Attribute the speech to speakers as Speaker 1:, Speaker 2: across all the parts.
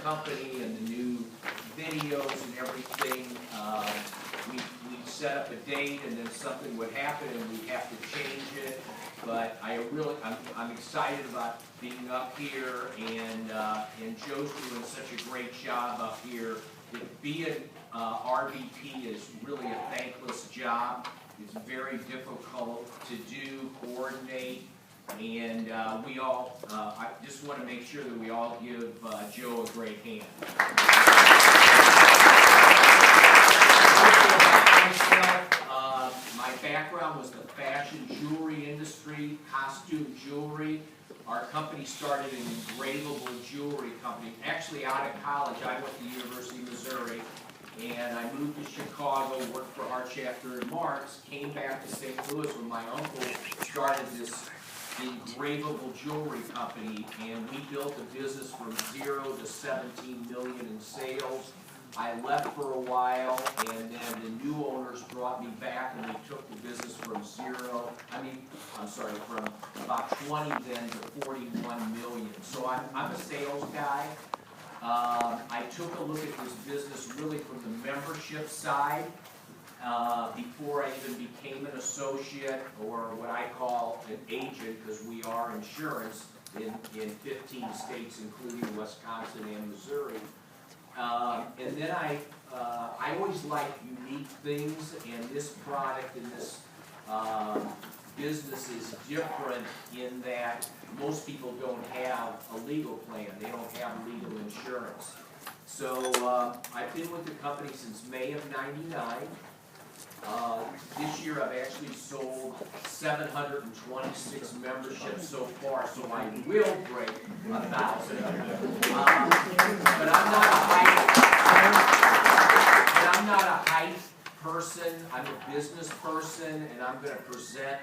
Speaker 1: company and the new videos and everything, we set up a date and then something would happen and we'd have to change it. But I'm excited about being up here, and Joe's doing such a great job up here. Being RVP is really a thankless job. It's very difficult to do, coordinate, and I just want to make sure that we all give Joe a great hand. My background was the fashion jewelry industry, costume jewelry. Our company started an engravable jewelry company. Actually, out of college, I went to the University of Missouri, and I moved to Chicago, worked for our chapter in Marks, came back to St. Louis when my uncle started this engravable jewelry company, and we built a business from 0 to 17 million in sales. I left for a while, and then the new owners brought me back, and we took the business from from about 20 then to 41 million. So I'm a sales guy. I took a look at this business really from the membership side before I even became an associate, or what I call an agent, because we are insurance in 15 states, including Wisconsin and Missouri. And then I always like unique things, and this product and this business is different in that most people don't have a legal plan. They don't have legal insurance. So I've been with the company since May of '99. This year I've actually sold 726 memberships so far, so I will break 1,000. But I'm not a hype person. I'm a business person, and I'm going to present,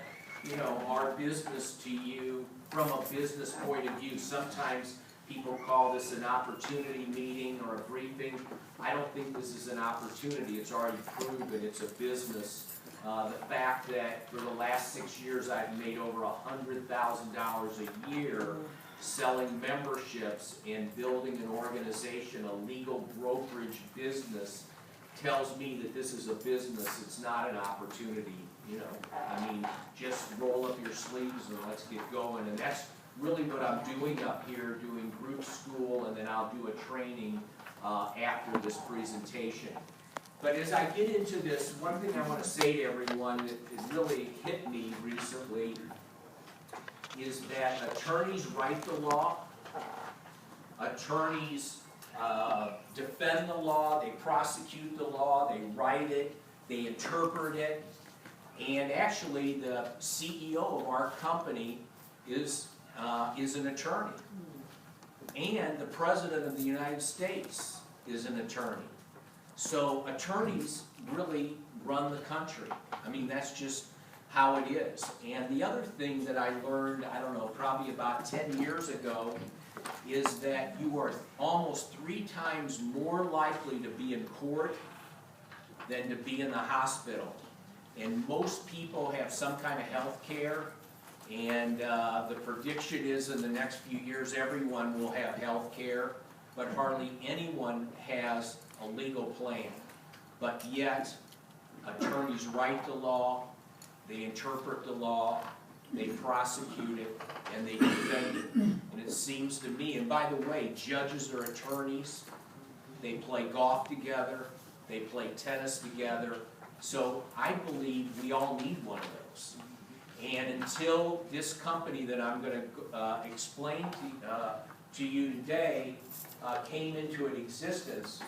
Speaker 1: our business to you from a business point of view. Sometimes people call this an opportunity meeting or a briefing. I don't think this is an opportunity. It's already proven it's a business. The fact that for the last 6 years I've made over $100,000 a year selling memberships and building an organization, a legal brokerage business, tells me that this is a business. It's not an opportunity. Just roll up your sleeves and let's get going. And that's really what I'm doing up here, doing group school, and then I'll do a training after this presentation. But as I get into this, one thing I want to say to everyone that has really hit me recently is that attorneys write the law, attorneys defend the law, they prosecute the law, they write it, they interpret it, and actually the CEO of our company is an attorney. And the President of the United States is an attorney. So attorneys really run the country. That's just how it is. And the other thing that I learned, probably about 10 years ago, is that you are almost 3 times more likely to be in court than to be in the hospital. And most people have some kind of health care. And the prediction is in the next few years everyone will have health care, but hardly anyone has a legal plan. But yet, attorneys write the law, they interpret the law, they prosecute it, and they defend it. And it seems to me, and by the way, judges are attorneys, they play golf together, they play tennis together, so I believe we all need one of those. And until this company that I'm going to explain to you today came into existence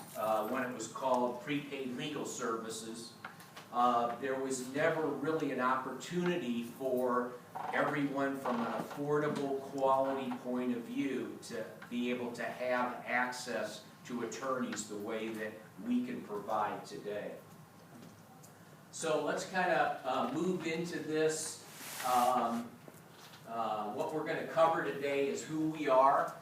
Speaker 1: when it was called Prepaid Legal Services, there was never really an opportunity for everyone from an affordable quality point of view to be able to have access to attorneys the way that we can provide today. So let's kind of move into this. What we're going to cover today is who we are,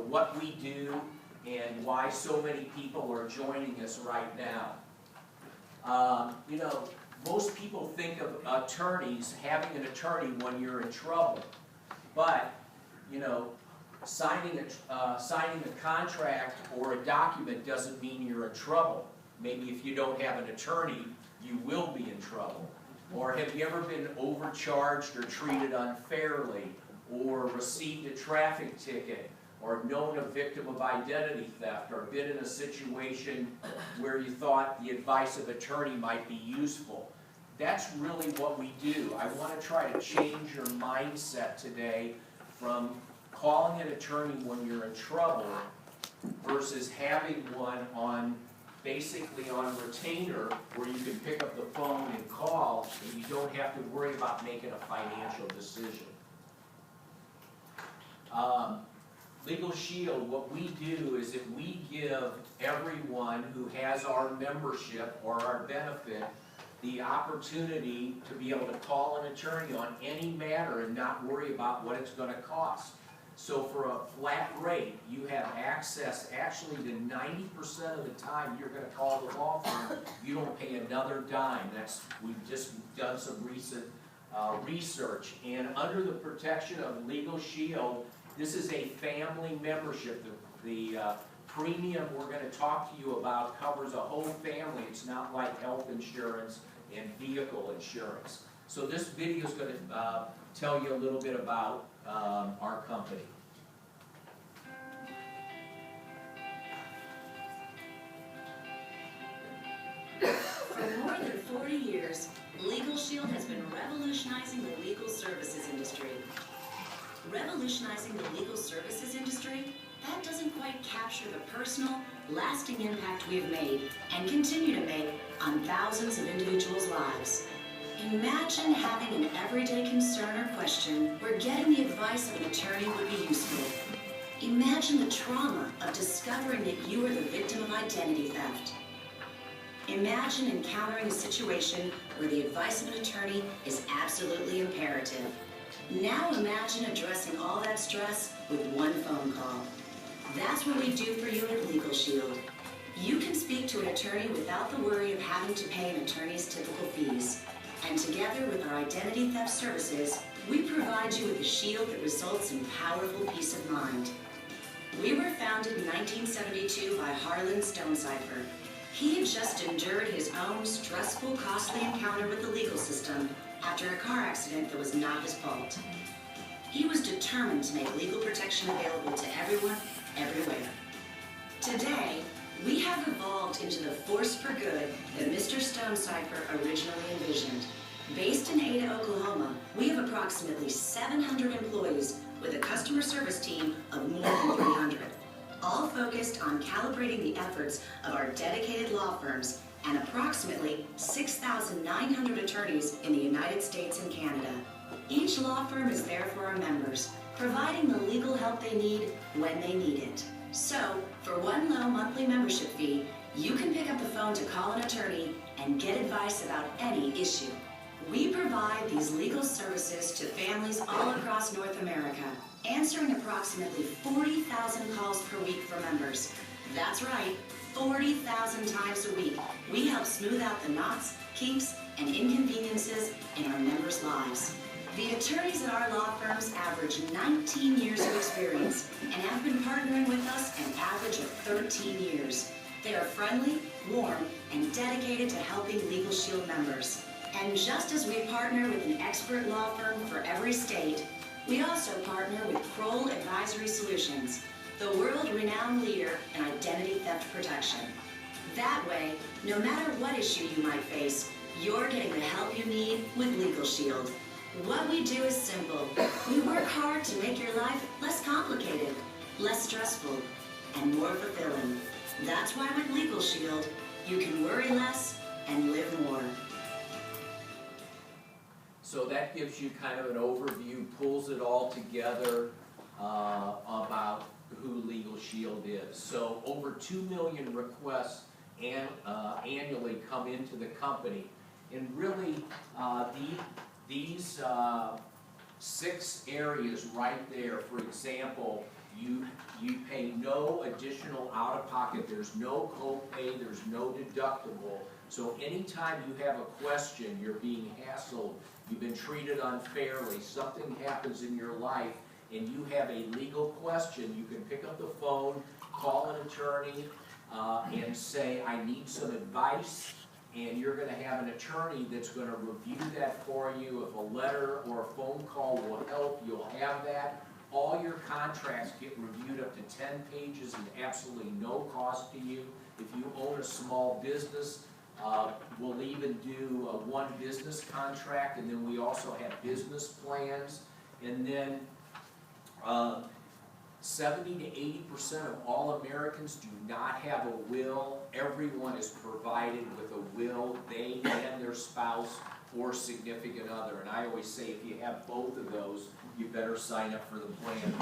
Speaker 1: what we do, and why so many people are joining us right now. Most people think of attorneys, having an attorney when you're in trouble, but, signing a contract or a document doesn't mean you're in trouble. Maybe if you don't have an attorney, you will be in trouble. Or have you ever been overcharged or treated unfairly, or received a traffic ticket, or known a victim of identity theft, or been in a situation where you thought the advice of attorney might be useful? That's really what we do. I want to try to change your mindset today from calling an attorney when you're in trouble versus having one on, basically on retainer, where you can pick up the phone and call and you don't have to worry about making a financial decision. Legal Shield, what we do is that we give everyone who has our membership or our benefit the opportunity to be able to call an attorney on any matter and not worry about what it's going to cost. So for a flat rate, you have access actually to 90% of the time you're going to call the law firm, you don't pay another dime. We've just done some recent research. And under the protection of Legal Shield, this is a family membership. The premium we're going to talk to you about covers a whole family. It's not like health insurance and vehicle insurance. So this video is going to tell you a little bit about our company.
Speaker 2: For more than 40 years, Legal Shield has been revolutionizing the legal services industry. Revolutionizing the legal services industry? That doesn't quite capture the personal, lasting impact we've made and continue to make on thousands of individuals' lives. Imagine having an everyday concern or question where getting the advice of an attorney would be useful. Imagine the trauma of discovering that you are the victim of identity theft. Imagine encountering a situation where the advice of an attorney is absolutely imperative. Now imagine addressing all that stress with one phone call. That's what we do for you at Legal Shield. You can speak to an attorney without the worry of having to pay an attorney's typical fees. And together with our identity theft services, we provide you with a shield that results in powerful peace of mind. We were founded in 1972 by Harlan Stonecipher. He had just endured his own stressful, costly encounter with the legal system after a car accident that was not his fault. He was determined to make legal protection available to everyone, everywhere. Today, we have evolved into the force for good that Mr. Stonecipher originally envisioned. Based in Ada, Oklahoma, we have approximately 700 employees with a customer service team of more than 300, all focused on calibrating the efforts of our dedicated law firms and approximately 6,900 attorneys in the United States and Canada. Each law firm is there for our members, providing the legal help they need when they need it. So, for one low monthly membership fee, you can pick up the phone to call an attorney and get advice about any issue. We provide these legal services to families all across North America, answering approximately 40,000 calls per week for members. That's right, 40,000 times a week. We help smooth out the knots, kinks, and inconveniences in our members' lives. The attorneys at our law firms average 19 years of experience and have been partnering with us an average of 13 years. They are friendly, warm, and dedicated to helping Legal Shield members. And just as we partner with an expert law firm for every state, we also partner with Kroll Advisory Solutions, the world-renowned leader in identity theft protection. That way, no matter what issue you might face, you're getting the help you need with Legal Shield. What we do is simple. We work hard to make your life less complicated, less stressful, and more fulfilling. That's why with Legal Shield, you can worry less and live more.
Speaker 1: So that gives you kind of an overview, pulls it all together about who Legal Shield is. So over 2 million requests annually come into the company. And really, these 6 areas right there, for example, you pay no additional out-of-pocket, there's no copay, there's no deductible. So anytime you have a question, you're being hassled, you've been treated unfairly, something happens in your life, and you have a legal question, you can pick up the phone, call an attorney, and say, I need some advice, and you're gonna have an attorney that's gonna review that for you. If a letter or a phone call will help, you'll have that. All your contracts get reviewed up to 10 pages and absolutely no cost to you. If you own a small business, we'll even do a one business contract, and then we also have business plans. And then 70 to 80% of all Americans do not have a will. Everyone is provided with a will, they and their spouse or significant other. And I always say, if you have both of those, you better sign up for the plan.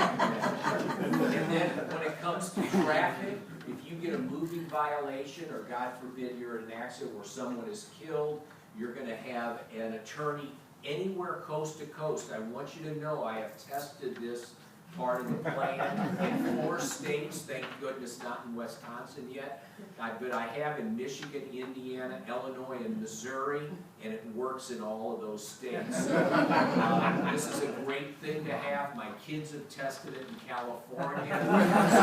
Speaker 1: And then when it comes to traffic, if you get a moving violation, or God forbid you're in an accident where someone is killed, you're going to have an attorney anywhere coast to coast. I want you to know I have tested this part of the plan in 4 states, thank goodness not in Wisconsin yet, but I have in Michigan, Indiana, Illinois, and Missouri, and it works in all of those states. This is a great thing to have. My kids have tested it in California. So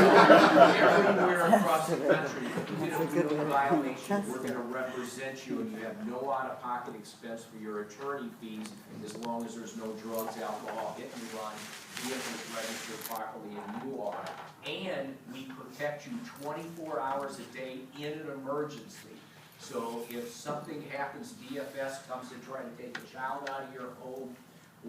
Speaker 1: everywhere across the country, if you get a moving violation, we're going to represent you, and you have no out-of-pocket expense for your attorney fees, as long as there's no drugs, alcohol, hit and run, vehicles registered properly, and you are. And we protect you 24 hours a day in an emergency. So if something happens, DFS comes to try to take a child out of your home,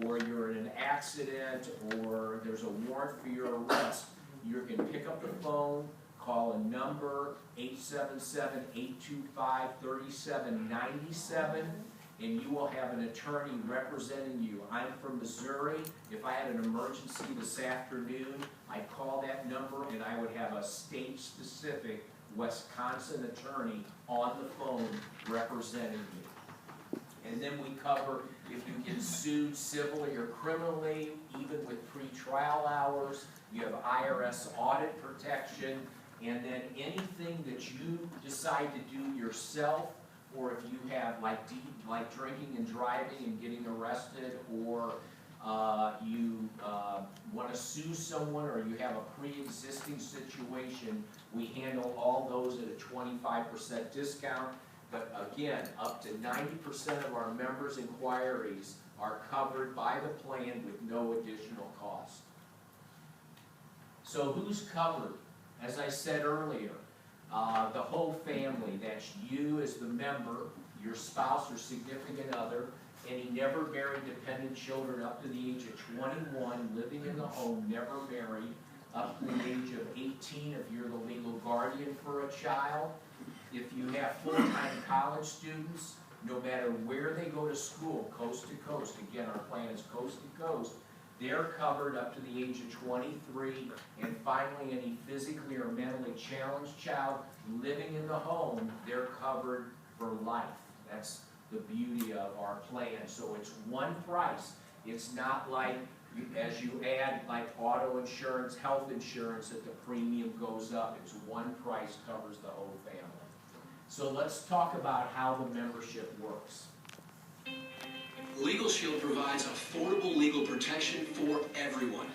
Speaker 1: or you're in an accident, or there's a warrant for your arrest, you can pick up the phone, call a number, 877-825-3797, and you will have an attorney representing you. I'm from Missouri. If I had an emergency this afternoon, I'd call that number and I would have a state-specific Wisconsin attorney on the phone representing you. And then we cover if you get sued civilly or criminally, even with pre-trial hours. You have IRS audit protection, and then anything that you decide to do yourself, or if you have like drinking and driving and getting arrested, or you want to sue someone, or you have a pre-existing situation, we handle all those at a 25% discount. But again, up to 90% of our members' inquiries are covered by the plan with no additional cost. So who's covered? As I said earlier, the whole family. That's you as the member, your spouse or significant other, any never married dependent children up to the age of 21, living in the home, never married, up to the age of 18 if you're the legal guardian for a child. If you have full-time college students, no matter where they go to school, coast to coast, again, our plan is coast to coast, they're covered up to the age of 23. And finally, any physically or mentally challenged child living in the home, they're covered for life. That's the beauty of our plan. So it's one price. It's not like as you add like auto insurance, health insurance, that the premium goes up. It's one price, covers the whole family. So let's talk about how the membership works.
Speaker 3: Legal Shield provides affordable legal protection for everyone.